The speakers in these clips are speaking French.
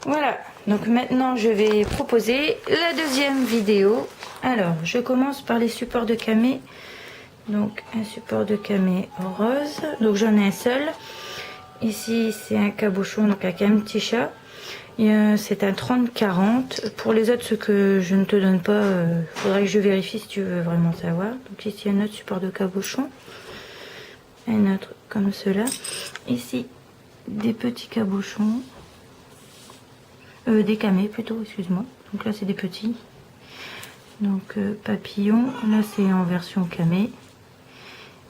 Voilà, donc maintenant je vais proposer la deuxième vidéo. Alors, je commence par les supports de camé. Donc, un support de camé rose. Donc, j'en ai un seul. Ici, c'est un cabochon, donc avec un petit chat. C'est un 30-40. Pour les autres, ce que je ne te donne pas, faudrait que je vérifie si tu veux vraiment savoir. Donc, ici, un autre support de cabochon. Un autre comme cela. Ici, des petits cabochons. Des camés plutôt, excuse-moi. Donc là, c'est des petits. Donc, papillon. Là, c'est en version camé.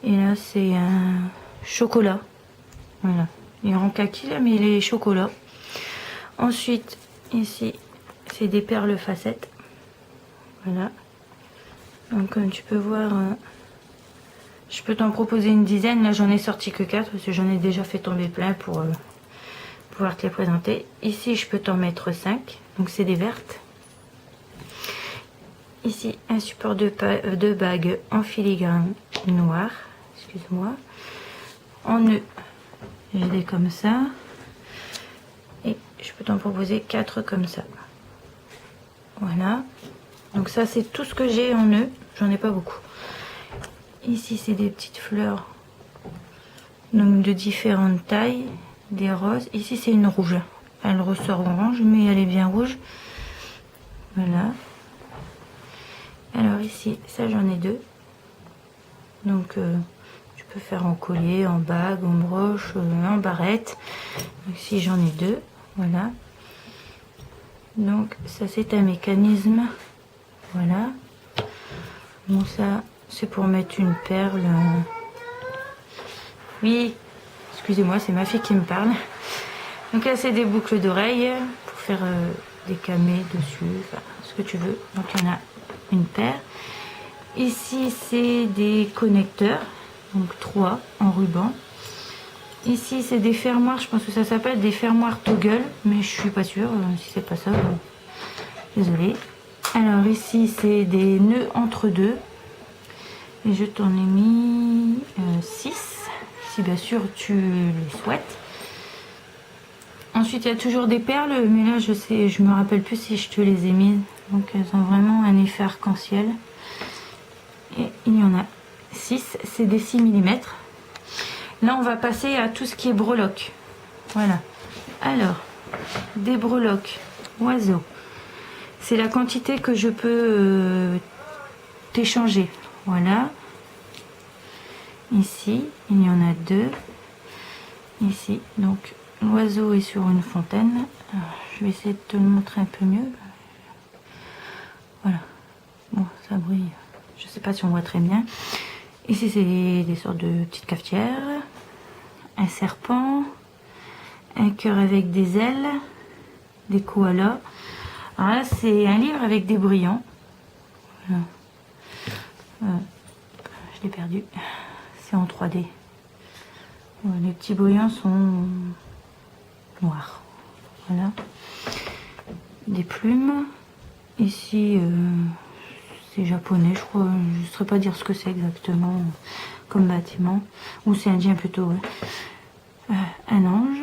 Et là, c'est un chocolat. Voilà. Il est en kaki là, mais il est chocolat. Ensuite, ici, c'est des perles facettes. Voilà. Donc, comme tu peux voir, je peux t'en proposer une dizaine. Là, j'en ai sorti que 4 parce que j'en ai déjà fait tomber plein pour pouvoir te les présenter. Ici, je peux t'en mettre 5. Donc, c'est des vertes. Ici, un support de bague en filigrane noir. Excuse-moi. En nœud, j'ai des comme ça. Et je peux t'en proposer 4 comme ça. Voilà. Donc ça, c'est tout ce que j'ai en nœud. J'en ai pas beaucoup. Ici, c'est des petites fleurs. Donc de différentes tailles. Des roses. Ici, c'est une rouge. Elle ressort orange, mais elle est bien rouge. Voilà. Alors ici, ça, j'en ai 2. Donc, tu peux faire en collier, en bague, en broche, en barrette. Ici, j'en ai 2. Voilà. Donc ça, c'est un mécanisme. Voilà. Bon, ça, c'est pour mettre une perle. Oui, excusez-moi, c'est ma fille qui me parle. Donc là, c'est des boucles d'oreilles pour faire des camés dessus, enfin, ce que tu veux. Donc il y en a une paire. Ici, c'est des connecteurs, donc 3 en ruban. Ici, c'est des fermoirs, je pense que ça s'appelle des fermoirs toggle, mais je suis pas sûre si c'est pas ça. Désolée. Alors ici, c'est des nœuds entre deux. Et je t'en ai mis 6, si bien sûr tu les souhaites. Ensuite, il y a toujours des perles, mais là, je me rappelle plus si je te les ai mises. Donc, elles ont vraiment un effet arc-en-ciel. Et il y en a 6, c'est des 6 mm. Là, on va passer à tout ce qui est breloque. Voilà. Alors, des breloques oiseaux. C'est la quantité que je peux t'échanger. Voilà. Ici, il y en a 2. Ici, donc l'oiseau est sur une fontaine. Alors, je vais essayer de te le montrer un peu mieux. Voilà. Bon, ça brille. Je sais pas si on voit très bien. Ici, c'est des sortes de petites cafetières. Un serpent. Un cœur avec des ailes. Des koalas. Alors là, c'est un livre avec des brillants. Voilà. Je l'ai perdu. C'est en 3D. Les petits brillants sont noirs. Voilà. Des plumes. Ici, c'est japonais, je crois. Je ne saurais pas dire ce que c'est exactement comme bâtiment. Ou c'est indien plutôt, ouais. Un ange.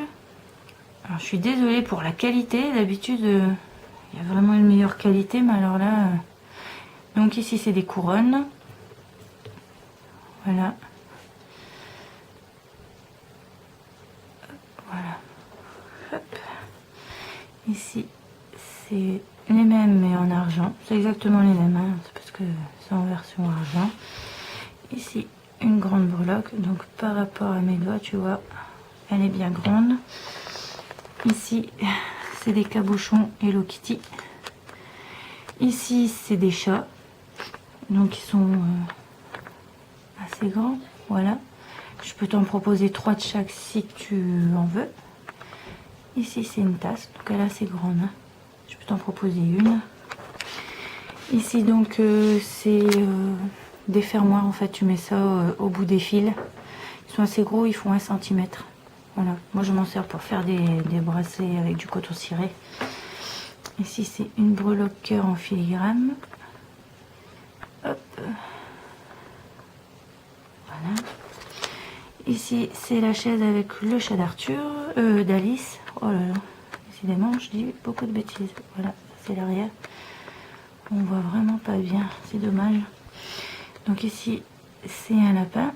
Alors, je suis désolée pour la qualité. D'habitude, il y a vraiment une meilleure qualité. Mais alors là... Donc ici, c'est des couronnes. Voilà. Voilà. Hop. Ici, c'est les mêmes mais en argent. C'est exactement les mêmes, hein. C'est parce que c'est en version argent. Ici, une grande breloque. Donc par rapport à mes doigts, tu vois, elle est bien grande. Ici, c'est des cabochons Hello Kitty. Ici, c'est des chats. Donc ils sont assez grands. Voilà. Je peux t'en proposer 3 de chaque si tu en veux. Ici, c'est une tasse. Donc elle est assez grande, hein. Je peux t'en proposer une. Ici, donc, c'est des fermoirs. En fait, tu mets ça au bout des fils. Ils sont assez gros, ils font 1 cm. Voilà. Moi, je m'en sers pour faire des bracelets avec du coton ciré. Ici, c'est une breloque cœur en filigrane. Hop. Voilà. Ici, c'est la chaise avec le chat d'Arthur, d'Alice. Oh là là, décidément, je dis beaucoup de bêtises. Voilà, c'est l'arrière. On voit vraiment pas bien, c'est dommage. Donc ici, c'est un lapin,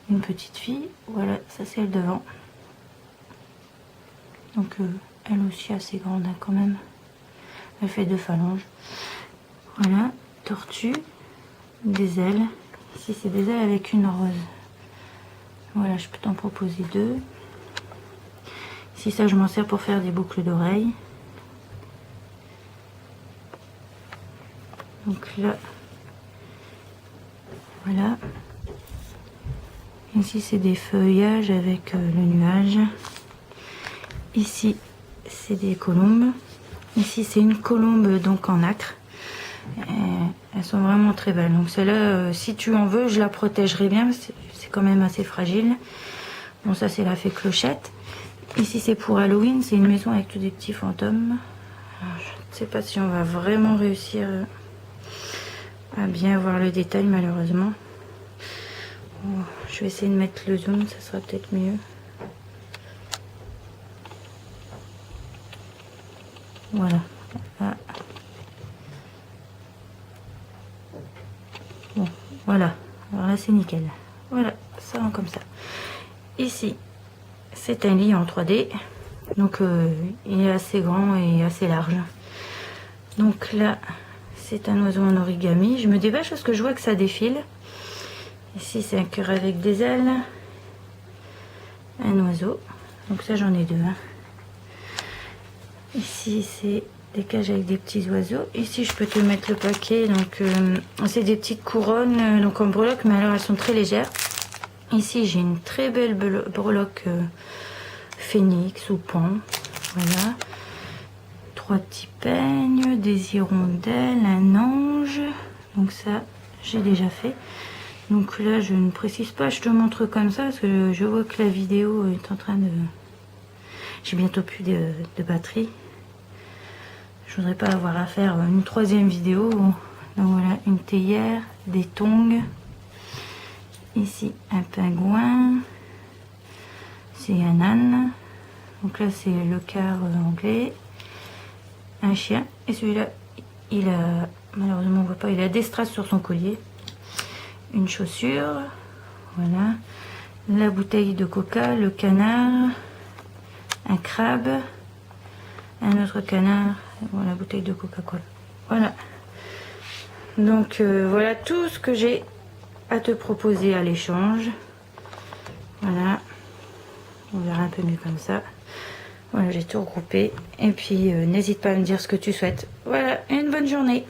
une petite fille. Voilà, ça c'est le devant. Donc elle aussi assez grande hein, quand même. Elle fait 2 phalanges. Voilà, tortue, des ailes. Ici c'est des ailes avec une rose. Voilà, je peux t'en proposer 2. Ici ça je m'en sers pour faire des boucles d'oreilles. Donc là, voilà. Ici c'est des feuillages avec le nuage. Ici c'est des colombes. Ici c'est une colombe donc en nacre. Elles sont vraiment très belles. Donc celle-là, si tu en veux, je la protégerai bien. C'est quand même assez fragile. Bon, ça c'est la fée Clochette. Ici c'est pour Halloween. C'est une maison avec tous des petits fantômes. Alors, je ne sais pas si on va vraiment réussir à bien voir le détail malheureusement. Bon, je vais essayer de mettre le zoom, ça sera peut-être mieux. Voilà. Là. Bon, voilà. Alors là, c'est nickel. Voilà, ça rend comme ça. Ici, c'est un lit en 3D. Donc, il est assez grand et assez large. Donc là, c'est un oiseau en origami. Je me dépêche parce que je vois que ça défile. Ici, c'est un cœur avec des ailes. Un oiseau. Donc ça, j'en ai 2. Hein. Ici, c'est des cages avec des petits oiseaux. Ici, je peux te mettre le paquet. Donc, c'est des petites couronnes donc en breloque, mais alors elles sont très légères. Ici, j'ai une très belle breloque phénix ou pan. Voilà. 3 petits peignes, des hirondelles, un ange. Donc ça, j'ai déjà fait. Donc là, je ne précise pas, je te montre comme ça parce que je vois que la vidéo est en train de... J'ai bientôt plus de batterie. Je voudrais pas avoir à faire une 3e vidéo. Donc voilà, une théière, des tongs. Ici, un pingouin. C'est un âne. Donc là, c'est le quart anglais. Un chien. Et celui-là, il a... Malheureusement, on voit pas. Il a des strass sur son collier. Une chaussure. Voilà. La bouteille de coca. Le canard. Un crabe. Un autre canard. Voilà, bouteille de Coca-Cola. Voilà. Donc, voilà tout ce que j'ai à te proposer à l'échange. Voilà. On verra un peu mieux comme ça. Voilà, j'ai tout regroupé. Et puis, n'hésite pas à me dire ce que tu souhaites. Voilà, une bonne journée.